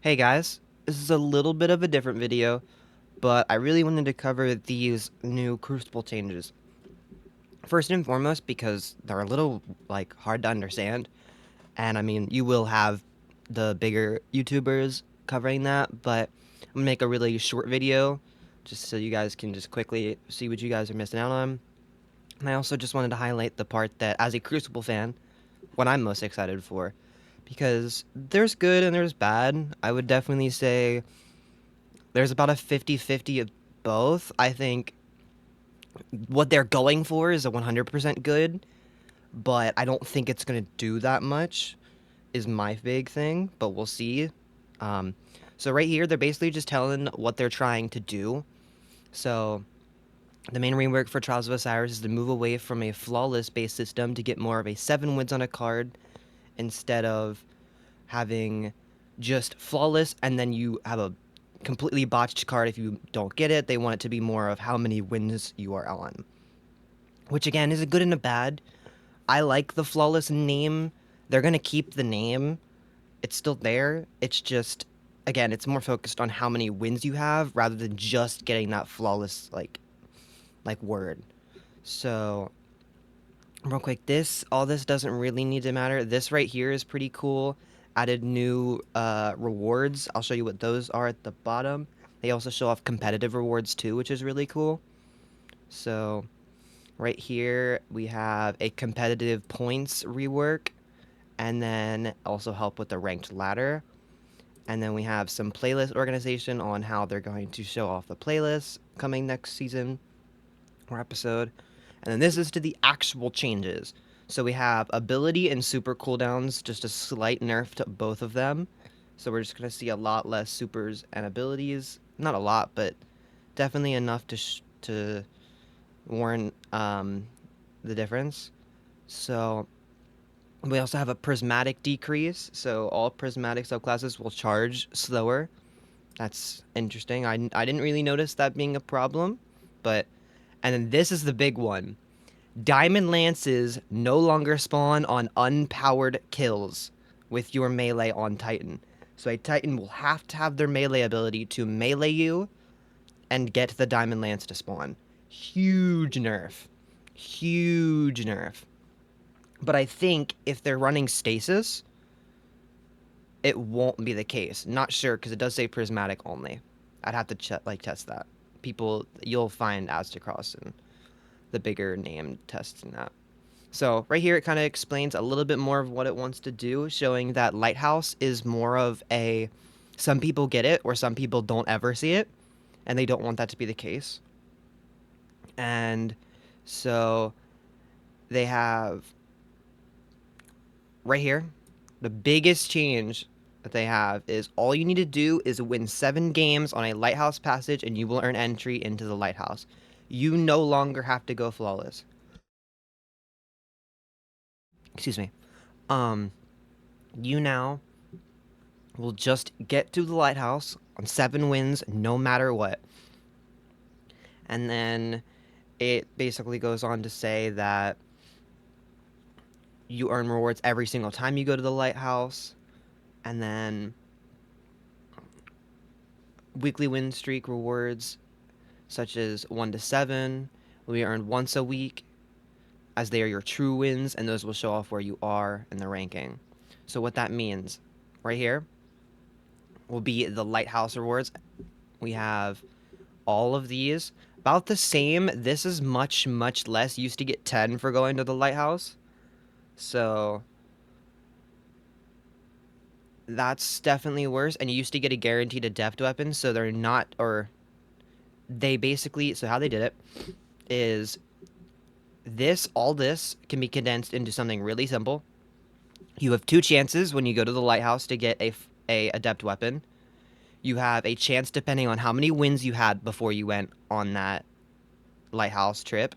Hey guys, this is a little bit of a different video, but I really wanted to cover these new Crucible changes. First and foremost, because they're a little, hard to understand, and I mean, you will have the bigger YouTubers covering that, but I'm gonna make a really short video, just so you guys can just quickly see what you guys are missing out on. And I also just wanted to highlight the part that, as a Crucible fan, what I'm most excited for, because there's good and there's bad. I would definitely say there's about a 50-50 of both. I think what they're going for is a 100% good, but I don't think it's going to do that much, is my big thing, but we'll see. Um, so, right here, they're basically just telling what they're trying to do. So, the main rework for Trials of Osiris is to move away from a flawless base system to get more of a 7 wins on a card instead of having just flawless and then you have a completely botched card if you don't get it. They want it to be more of how many wins you are on, which again is a good and a bad. I like the flawless name. They're going to keep the name. It's still there. It's just, again, it's more focused on how many wins you have rather than just getting that flawless word. So real quick, all this doesn't really need to matter. This right here is pretty cool. Added new rewards. I'll show you what those are at the bottom. They also show off competitive rewards too, which is really cool. So right here we have a competitive points rework, and then also help with the ranked ladder. And then we have some playlist organization on how they're going to show off the playlist coming next season or episode. And then this is to the actual changes. So we have ability and super cooldowns, just a slight nerf to both of them. So we're just going to see a lot less supers and abilities. Not a lot, but definitely enough to warrant the difference. So we also have a prismatic decrease. So all prismatic subclasses will charge slower. That's interesting. I didn't really notice that being a problem, but and then this is the big one. Diamond Lances no longer spawn on unpowered kills with your melee on Titan. So a Titan will have to have their melee ability to melee you and get the Diamond Lance to spawn. Huge nerf. Huge nerf. But I think if they're running stasis, it won't be the case. Not sure because it does say prismatic only. I'd have to test that. People, you'll find Aztecross and the bigger name testing that. So right here, it kind of explains a little bit more of what it wants to do, showing that Lighthouse is more of a some people get it or some people don't ever see it, and they don't want that to be the case. And so they have right here, the biggest change that they have is all you need to do is win 7 games on a Lighthouse passage and you will earn entry into the Lighthouse. You no longer have to go flawless. Excuse me. Um, you now will just get to the lighthouse on 7 wins no matter what. And then it basically goes on to say that you earn rewards every single time you go to the lighthouse. And then weekly win streak rewards, such as 1 to 7, will be earned once a week, as they are your true wins, and those will show off where you are in the ranking. So, what that means right here will be the lighthouse rewards. We have all of these about the same. This is much, much less. You used to get 10 for going to the lighthouse. So that's definitely worse. And you used to get a guaranteed adept weapon. So they're not, or they basically, so how they did it is all this can be condensed into something really simple. You have 2 chances when you go to the lighthouse to get a adept weapon. You have a chance depending on how many wins you had before you went on that lighthouse trip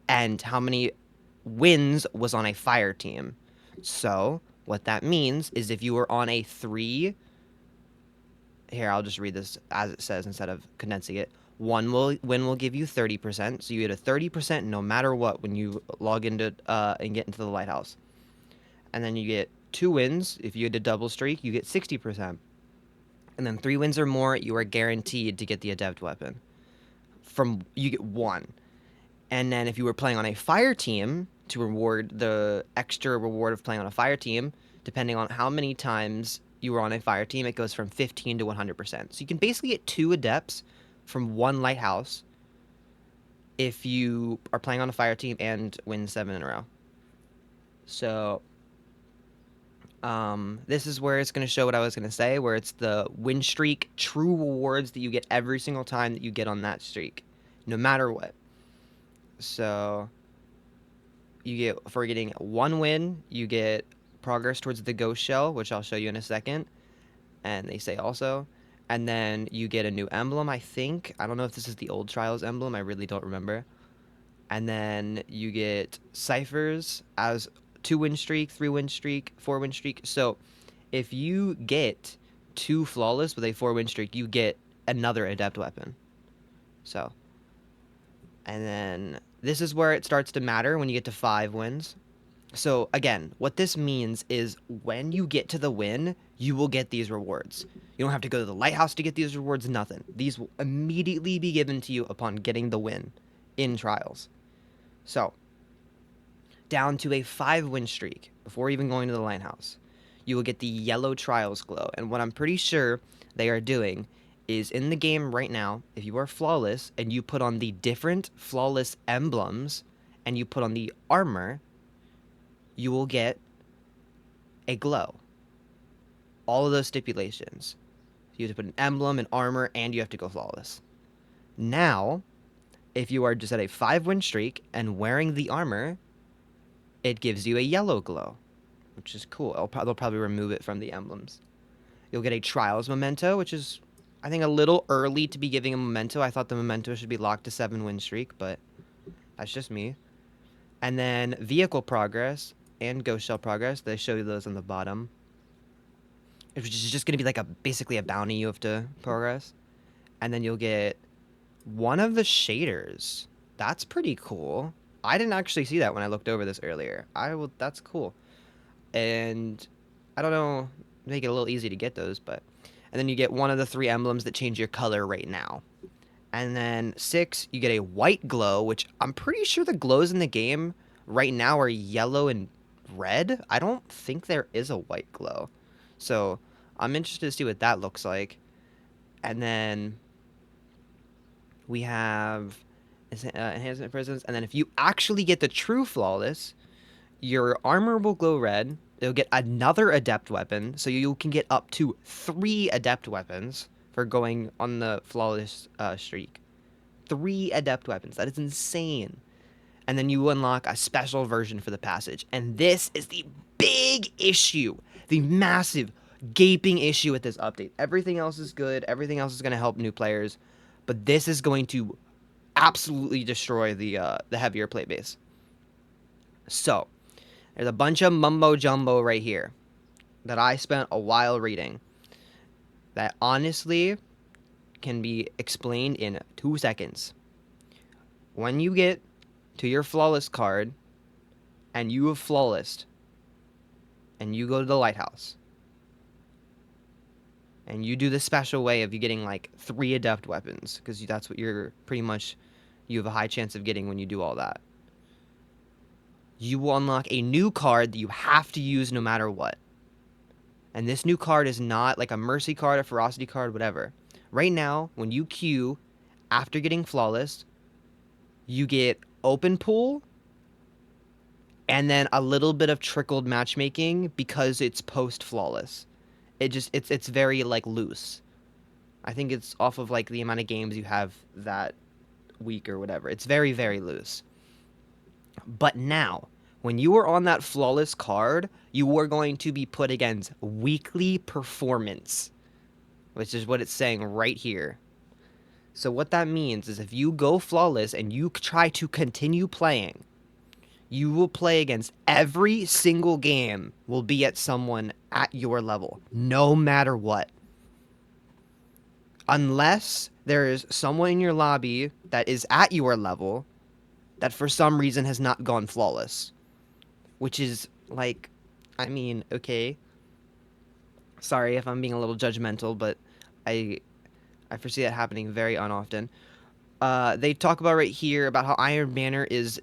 and how many wins was on a fire team. So what that means is if you were on a 3, here I'll just read this as it says instead of condensing it. One win will give you 30%, so you get a 30% no matter what when you log into and get into the lighthouse. And then you get 2 wins if you had a double streak, you get 60%. And then 3 wins or more, you are guaranteed to get the adept weapon. You get 1. And then if you were playing on a fire team, to reward the extra reward of playing on a fire team, depending on how many times you were on a fire team, it goes from 15 to 100%. So you can basically get 2 adepts from 1 lighthouse if you are playing on a fire team and win 7 in a row. So this is where it's going to show what I was going to say, where it's the win streak true rewards that you get every single time that you get on that streak, no matter what. So you get, for getting 1 win, you get progress towards the ghost shell, which I'll show you in a second. And they say also. And then you get a new emblem, I think. I don't know if this is the old Trials emblem. I really don't remember. And then you get ciphers as 2 win streak, 3 win streak, 4 win streak. So if you get 2 flawless with a 4 win streak, you get another adept weapon. So, and then this is where it starts to matter when you get to 5 wins. So again, what this means is when you get to the win, you will get these rewards. You don't have to go to the lighthouse to get these rewards, nothing. These will immediately be given to you upon getting the win in Trials. So, down to a 5 win streak before even going to the lighthouse, you will get the yellow Trials glow. And what I'm pretty sure they are doing is in the game right now, if you are flawless and you put on the different flawless emblems and you put on the armor, you will get a glow. All of those stipulations. You have to put an emblem, an armor, and you have to go flawless. Now, if you are just at a 5 win streak and wearing the armor, it gives you a yellow glow, which is cool. They'll probably remove it from the emblems. You'll get a Trials memento, which is, I think, a little early to be giving a memento. I thought the memento should be locked to 7 win streak, but that's just me. And then vehicle progress and ghost shell progress. They show you those on the bottom, which is just going to be like basically a bounty you have to progress. And then you'll get one of the shaders. That's pretty cool. I didn't actually see that when I looked over this earlier. That's cool. And I don't know, make it a little easy to get those, but and then you get one of the 3 emblems that change your color right now. And then 6, you get a white glow, which I'm pretty sure the glows in the game right now are yellow and red. I don't think there is a white glow. So I'm interested to see what that looks like. And then we have enhancement presence. And then if you actually get the true flawless, your armor will glow red. You'll get another adept weapon. So you can get up to 3 adept weapons for going on the flawless streak. 3 adept weapons. That is insane. And then you unlock a special version for the passage. And this is the big issue. The massive, gaping issue with this update. Everything else is good. Everything else is going to help new players. But this is going to absolutely destroy the heavier play base. So, there's a bunch of mumbo-jumbo right here that I spent a while reading that honestly can be explained in 2 seconds. When you get to your flawless card and you have flawless and you go to the lighthouse and you do the special way of you getting like 3 adept weapons, because that's what you're pretty much, you have a high chance of getting when you do all that. You will unlock a new card that you have to use no matter what. And this new card is not like a mercy card, a ferocity card, whatever. Right now, when you queue after getting flawless, you get open pool and then a little bit of trickled matchmaking because it's post flawless. It's very like loose. I think it's off of like the amount of games you have that week or whatever. It's very, very loose. But now, when you are on that flawless card, you are going to be put against weekly performance, which is what it's saying right here. So what that means is if you go flawless and you try to continue playing, you will play against every single game will be at someone at your level, no matter what. Unless there is someone in your lobby that is at your level that for some reason has not gone flawless. Which is, like, I mean, okay. Sorry if I'm being a little judgmental, but I I foresee that happening very unoften. They talk about right here about how Iron Banner is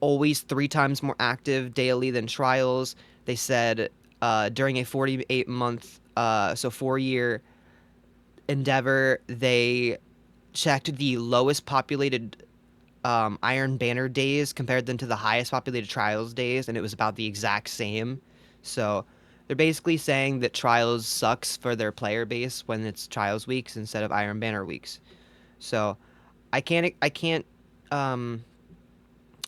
always 3 times more active daily than Trials. They said during a 48-month, so 4-year endeavor, they checked the lowest populated Iron Banner days, compared them to the highest populated Trials days, and it was about the exact same. So they're basically saying that Trials sucks for their player base when it's Trials weeks instead of Iron Banner weeks. So I can't um,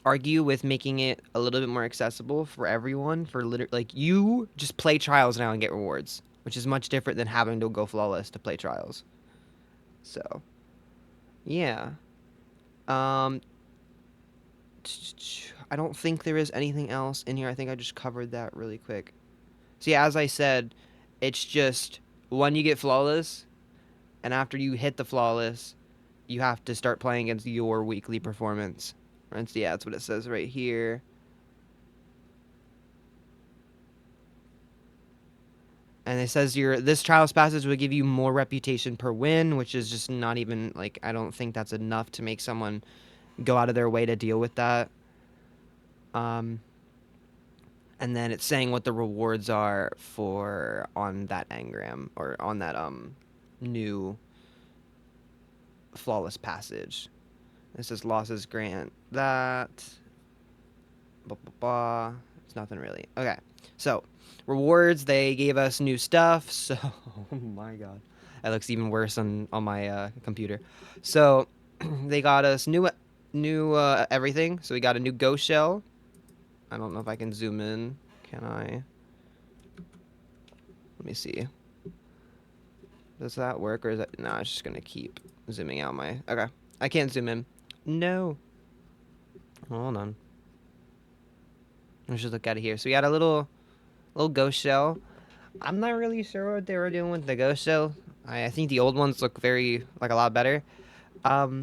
argue with making it a little bit more accessible for everyone. For like, you just play Trials now and get rewards, which is much different than having to go flawless to play Trials. So yeah. Um, I don't think there is anything else in here. I think I just covered that really quick. So yeah, as I said, it's just when you get flawless, and after you hit the flawless, you have to start playing against your weekly performance. And yeah, that's what it says right here. And it says this trials passage will give you more reputation per win, which is just not even like, I don't think that's enough to make someone go out of their way to deal with that. Um, and then it's saying what the rewards are for on that engram, or on that new flawless passage. It says losses grant that. Blah, blah, blah. It's nothing really. Okay, so rewards, they gave us new stuff. So oh my god, that looks even worse on my computer. So they got us new everything. So we got a new ghost shell. I don't know if I can zoom in. Can I? Let me see. Does that work, or is that... No, it's just gonna keep zooming out my... Okay. I can't zoom in. No. Hold on. Let's just look out of here. So we got a little ghost shell. I'm not really sure what they were doing with the ghost shell. I think the old ones look like a lot better.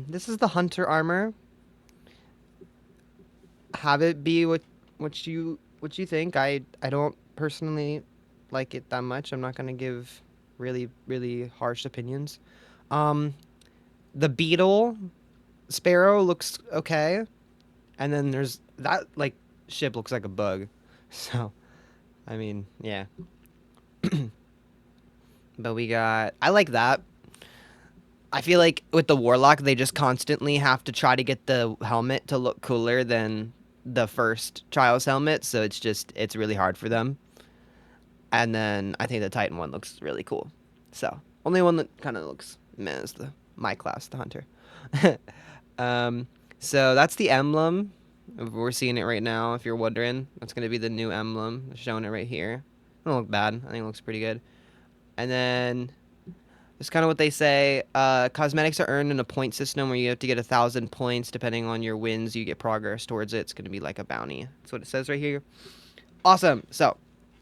This is the hunter armor. Have it be what you think. I don't personally like it that much. I'm not gonna give really harsh opinions. Um, the beetle sparrow looks okay, and then there's that, like, ship looks like a bug. So I mean, yeah. But I like that. I feel like with the warlock, they just constantly have to try to get the helmet to look cooler than the first Trials helmet, so it's really hard for them. And then I think the Titan one looks really cool. So only one that kind of looks meh is my class, the hunter. um, so that's the emblem. We're seeing it right now. If you're wondering, that's gonna be the new emblem. They're showing it right here. It don't look bad. I think it looks pretty good. And then it's kind of what they say. Cosmetics are earned in a point system where you have to get 1,000 points. Depending on your wins, you get progress towards it. It's going to be like a bounty. That's what it says right here. Awesome. So,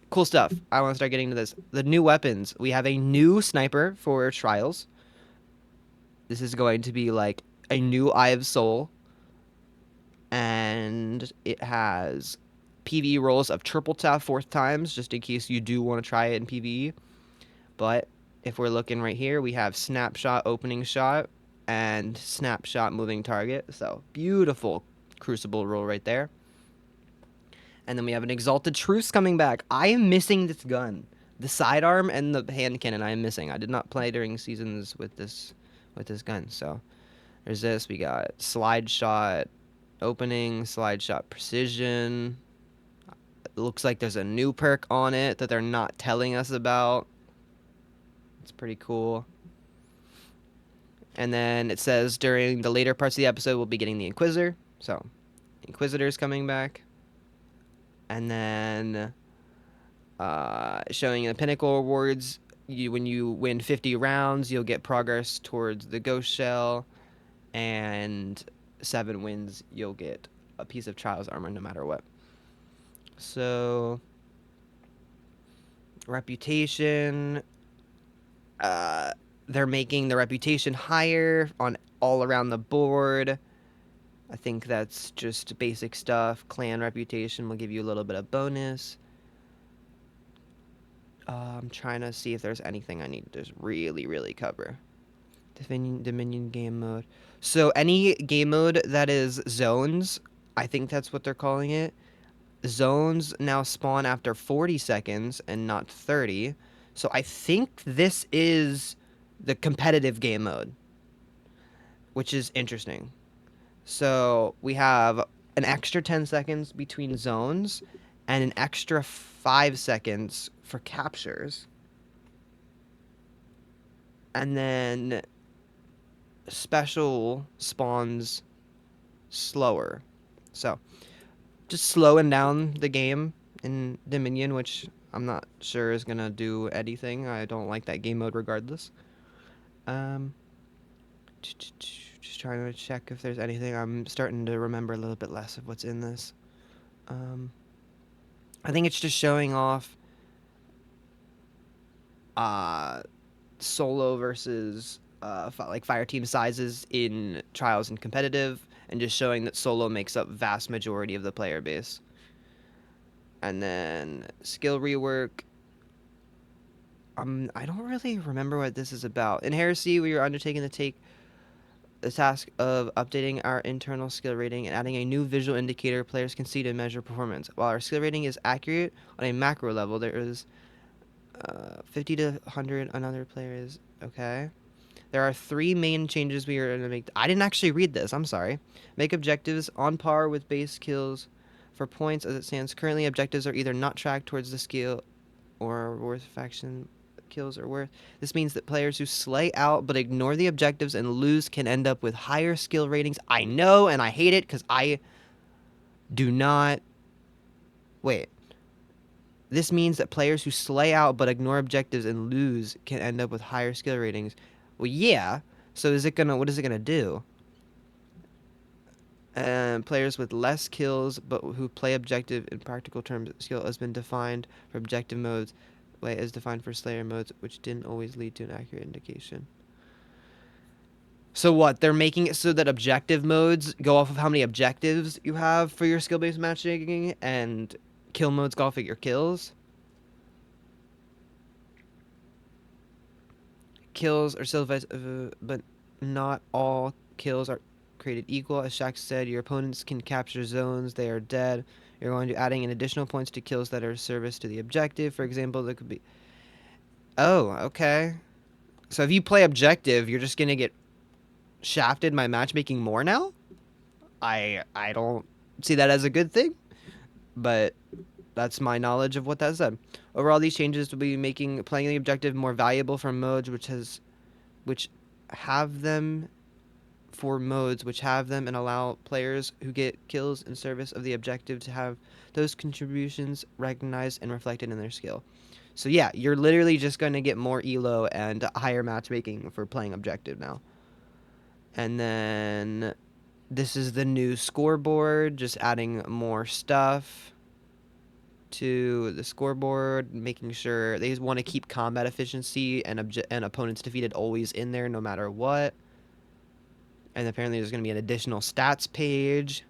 cool stuff. I want to start getting to this. The new weapons. We have a new sniper for Trials. This is going to be like a new Eye of Soul. And it has PvE rolls of triple tap 4th times, just in case you do want to try it in PvE. But if we're looking right here, we have snapshot opening shot and snapshot moving target. So beautiful Crucible roll right there. And then we have an Exalted Truce coming back. I am missing this gun. The sidearm and the hand cannon I am missing. I did not play during seasons with this gun. So there's this. We got slide shot opening, slide shot precision. It looks like there's a new perk on it that they're not telling us about. It's pretty cool. And then it says during the later parts of the episode, we'll be getting the Inquisitor. So, Inquisitor's coming back. And then showing the Pinnacle rewards. When you win 50 rounds, you'll get progress towards the Ghost Shell. And 7 wins, you'll get a piece of Trials armor no matter what. So, reputation. They're making the reputation higher on all around the board. I think that's just basic stuff. Clan reputation will give you a little bit of bonus. I'm trying to see if there's anything I need to just really, really cover. Dominion game mode. So any game mode that is zones, I think that's what they're calling it. Zones now spawn after 40 seconds and not 30. So I think this is the competitive game mode, which is interesting. So we have an extra 10 seconds between zones and an extra 5 seconds for captures. And then special spawns slower. So just slowing down the game in Dominion, which I'm not sure is gonna do anything. I don't like that game mode regardless. Um, just trying to check if there's anything. I'm starting to remember a little bit less of what's in this. Um, I think it's just showing off uh, solo versus like fire team sizes in trials and competitive, and just showing that solo makes up vast majority of the player base. And then skill rework. I don't really remember what this is about. In Heresy, we are undertaking to take the task of updating our internal skill rating and adding a new visual indicator players can see to measure performance. While our skill rating is accurate on a macro level, there is 50 to 100 on other players. Okay. There are 3 main changes we are going to make. I didn't actually read this. I'm sorry. Make objectives on par with base kills for points as it stands. Currently, objectives are either not tracked towards the skill or worth faction kills are worth. This means that players who slay out but ignore the objectives and lose can end up with higher skill ratings. I know, and I hate it because I do not. Wait. This means that players who slay out but ignore objectives and lose can end up with higher skill ratings. Well, yeah. So what is it gonna do? Players with less kills but who play objective in practical terms, skill has been defined for objective modes, way as defined for Slayer modes, which didn't always lead to an accurate indication. So what? They're making it so that objective modes go off of how many objectives you have for your skill-based matchmaking, and kill modes go off of your kills. Kills are still but not all kills are created equal. As Shaq said, your opponents can capture zones. They are dead. You're going to adding in additional points to kills that are service to the objective. For example, there could be... Oh, okay. So if you play objective, you're just going to get shafted by matchmaking more now? I don't see that as a good thing, but that's my knowledge of what that said. Overall, these changes will be making playing the objective more valuable for modes which have them and allow players who get kills in service of the objective to have those contributions recognized and reflected in their skill. So yeah, you're literally just going to get more elo and higher matchmaking for playing objective now. And then this is the new scoreboard, just adding more stuff to the scoreboard, making sure they want to keep combat efficiency and opponents defeated always in there no matter what. And apparently there's going to be an additional stats page.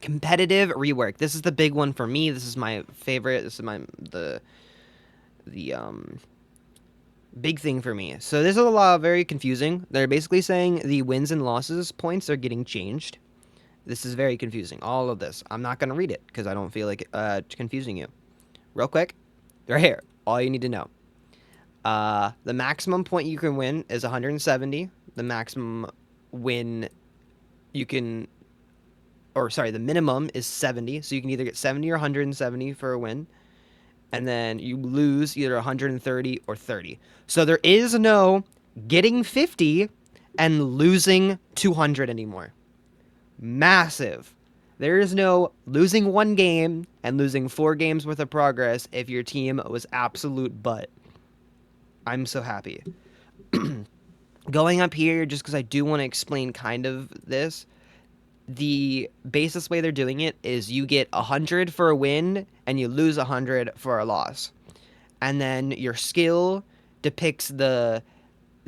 Competitive rework. This is the big one for me. This is my favorite. This is the big thing for me. So this is a lot very confusing. They're basically saying the wins and losses points are getting changed. This is very confusing. All of this. I'm not going to read it because I don't feel like confusing you. Real quick. Right here. All you need to know. The maximum point you can win is 170. The maximum win you can... the minimum is 70. So you can either get 70 or 170 for a win. And then you lose either 130 or 30. So there is no getting 50 and losing 200 anymore. Massive. There is no losing 1 game and losing 4 games worth of progress if your team was absolute butt. I'm so happy. Going up here, just because I do want to explain kind of this, the basis way they're doing it is you get 100 for a win and you lose 100 for a loss. And then your skill depicts the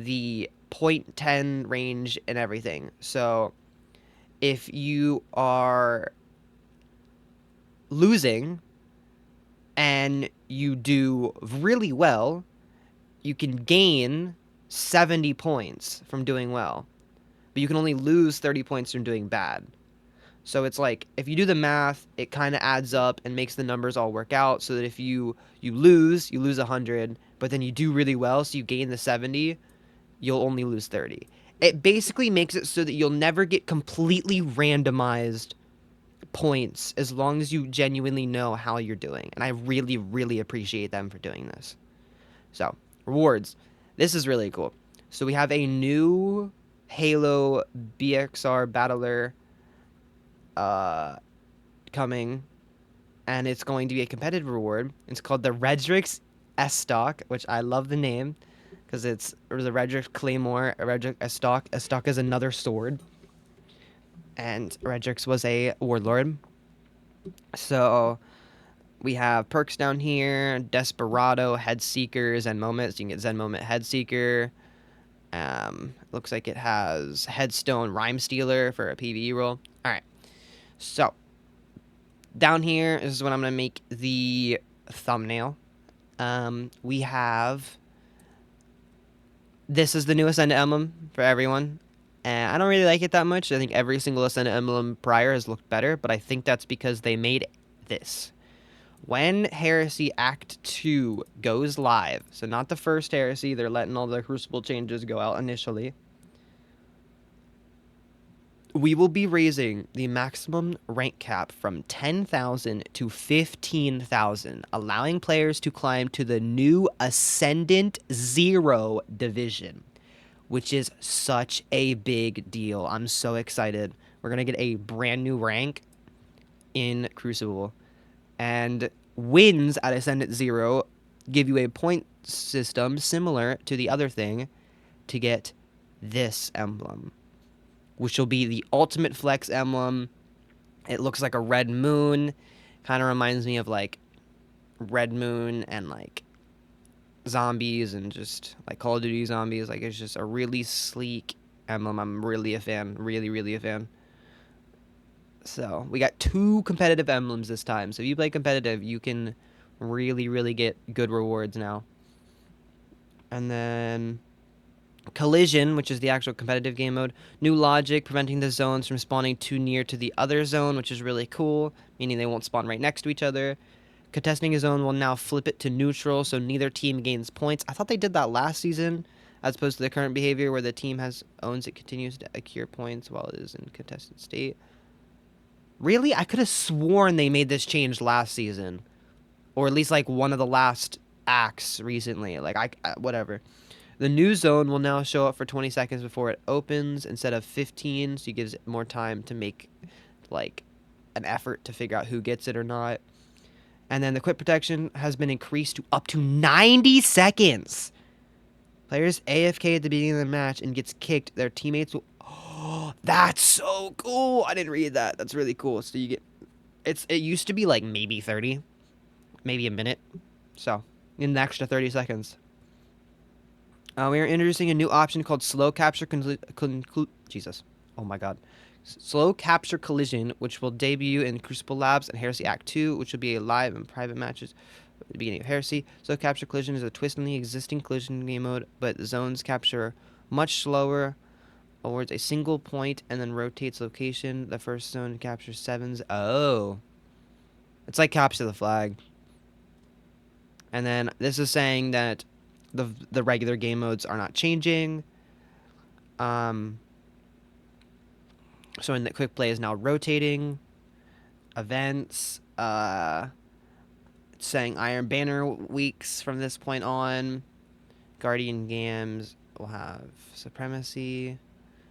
.10 range and everything. So if you are losing and you do really well, you can gain 70 points from doing well, but you can only lose 30 points from doing bad. So it's like, if you do the math, it kind of adds up and makes the numbers all work out, so that if you lose 100, but then you do really well, so you gain the 70, you'll only lose 30. It basically makes it so that you'll never get completely randomized points as long as you genuinely know how you're doing. And I really, really appreciate them for doing this. So, rewards. This is really cool. So we have a new Halo BXR battler coming, and it's going to be a competitive reward. It's called the Redrix S-Stock, which I love the name because it's the Redrix Claymore, a Redrix S-Stock. S-Stock is another sword, and Redrix was a warlord. So we have perks down here: Desperado, Head Seeker, Zen Moment. So you can get Zen Moment, Head Seeker. Looks like it has Headstone, Rhyme Stealer for a PvE roll. All right, so down here is when I'm gonna make the thumbnail. We have, this is the new Ascendant emblem for everyone. And I don't really like it that much. I think every single Ascendant emblem prior has looked better, but I think that's because they made this. When Heresy Act 2 goes live, so not the first Heresy, they're letting all the Crucible Changes go out initially, we will be raising the maximum rank cap from 10,000 to 15,000, allowing players to climb to the new Ascendant 0 division, which is such a big deal. I'm so excited. We're going to get a brand new rank in Crucible. And wins at Ascendant 0 give you a point system similar to the other thing to get this emblem, which will be the ultimate flex emblem. It looks like a red moon. Kind of reminds me of like Red Moon and like zombies and just like Call of Duty zombies. Like, it's just a really sleek emblem. I'm really a fan. Really, really a fan. So we got 2 competitive emblems this time. So if you play competitive, you can really, really get good rewards now. And then Collision, which is the actual competitive game mode. New logic, preventing the zones from spawning too near to the other zone, which is really cool, meaning they won't spawn right next to each other. Contesting a zone will now flip it to neutral, so neither team gains points. I thought they did that last season, as opposed to the current behavior where the team owns it continues to accrue points while it is in contested state. Really? I could have sworn they made this change last season, or at least like one of the last acts recently. Like, whatever. The new zone will now show up for 20 seconds before it opens instead of 15, so it gives it more time to make, like, an effort to figure out who gets it or not. And then the quit protection has been increased to up to 90 seconds. Players AFK at the beginning of the match and gets kicked, their teammates will... Oh, that's so cool! I didn't read that. That's really cool. So you get... It used to be, like, maybe 30. Maybe a minute. So, an extra 30 seconds. We are introducing a new option called Slow Capture Jesus. Oh my god. Slow Capture Collision, which will debut in Crucible Labs and Heresy Act 2, which will be a live and private matches at the beginning of Heresy. Slow Capture Collision is a twist in the existing Collision game mode, but zones capture much slower, awards a single point, and then rotates location. The first zone captures 7s. Oh. It's like Capture the Flag. And then this is saying that the regular game modes are not changing. So in the quick play is now rotating. Events. It's saying Iron Banner weeks from this point on. Guardian Games will have Supremacy.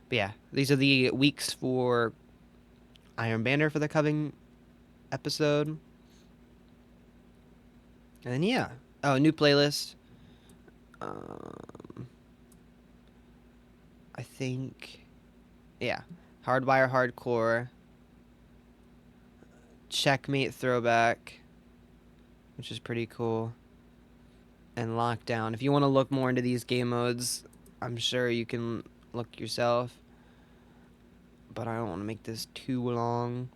But yeah, these are the weeks for Iron Banner for the coming episode. And then yeah. Oh, new playlist. I think, yeah, Hardwire Hardcore, Checkmate Throwback, which is pretty cool, and Lockdown. If you want to look more into these game modes, I'm sure you can look yourself, but I don't want to make this too long.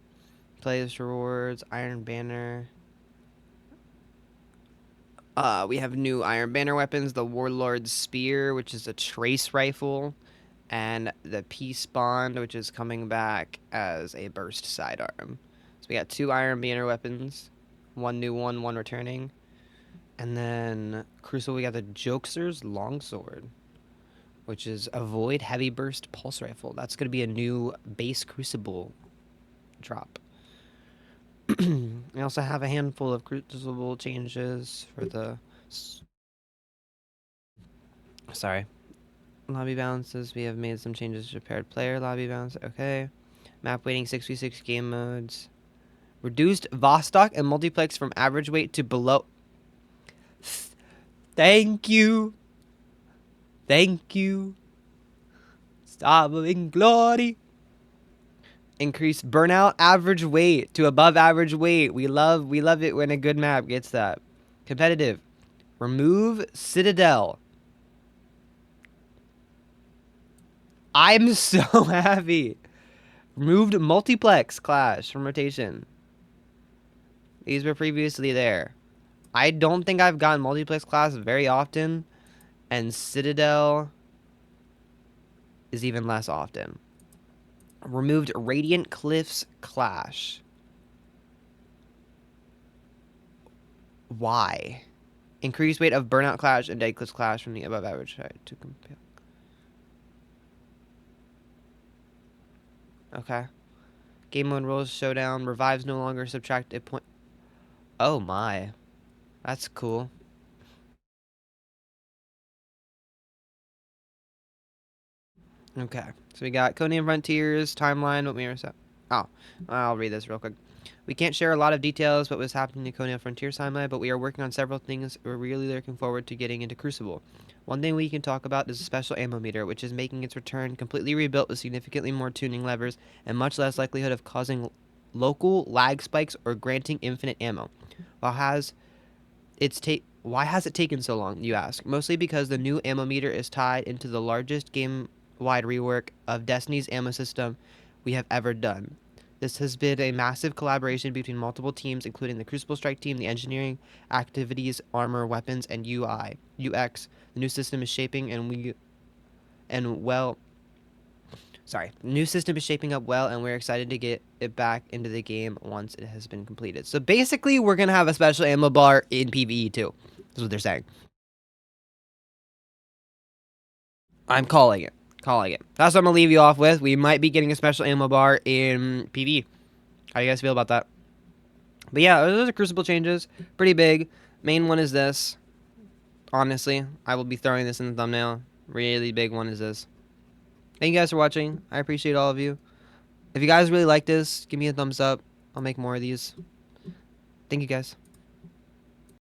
Playlist rewards, Iron Banner. We have new Iron Banner weapons, the Warlord's Spear, which is a trace rifle, and the Peace Bond, which is coming back as a burst sidearm. So we got 2 Iron Banner weapons, one new one returning. And then Crucible, we got the Jokester's Longsword, which is a Void Heavy Burst Pulse Rifle. That's going to be a new base Crucible drop. We also have a handful of Crucible changes for the... Sorry. Lobby balances. We have made some changes to paired player lobby balance. Okay. Map waiting 6v6 game modes. Reduced Vostok and multiplex from average weight to below... Thank you. Thank you. Starving glory. Increase burnout average weight to above average weight. We love it when a good map gets that. Competitive. Remove Citadel. I'm so happy. Removed multiplex clash from rotation. These were previously there. I don't think I've gotten multiplex class very often, and Citadel is even less often. Removed Radiant Cliffs Clash. Why? Increased weight of Burnout Clash and Dead Cliffs Clash from the above average height to compare. Okay. Game mode rules showdown. Revives no longer subtract a point. Oh my. That's cool. Okay. So we got Codename Frontiers, timeline, what we were set. Oh, I'll read this real quick. We can't share a lot of details what was happening in Codename Frontiers timeline, but we are working on several things. We're really looking forward to getting into Crucible. One thing we can talk about is a special ammo meter, which is making its return completely rebuilt with significantly more tuning levers and much less likelihood of causing local lag spikes or granting infinite ammo. Why has it taken so long, you ask? Mostly because the new ammo meter is tied into the largest game-wide rework of Destiny's ammo system we have ever done. This has been a massive collaboration between multiple teams, including the Crucible Strike team, the engineering, activities, armor, weapons, and UX. The new system is shaping the new system is shaping up well, and we're excited to get it back into the game once it has been completed. So basically, we're gonna have a special ammo bar in PvE too. That's what they're saying. I'm calling it. Calling it. That's what I'm gonna leave you off with. We might be getting a special ammo bar in PvE. How do you guys feel about that? But yeah, those are Crucible changes. Pretty big. Main one is this. Honestly, I will be throwing this in the thumbnail. Really big one is this. Thank you guys for watching. I appreciate all of you. If you guys really like this, give me a thumbs up. I'll make more of these. Thank you guys.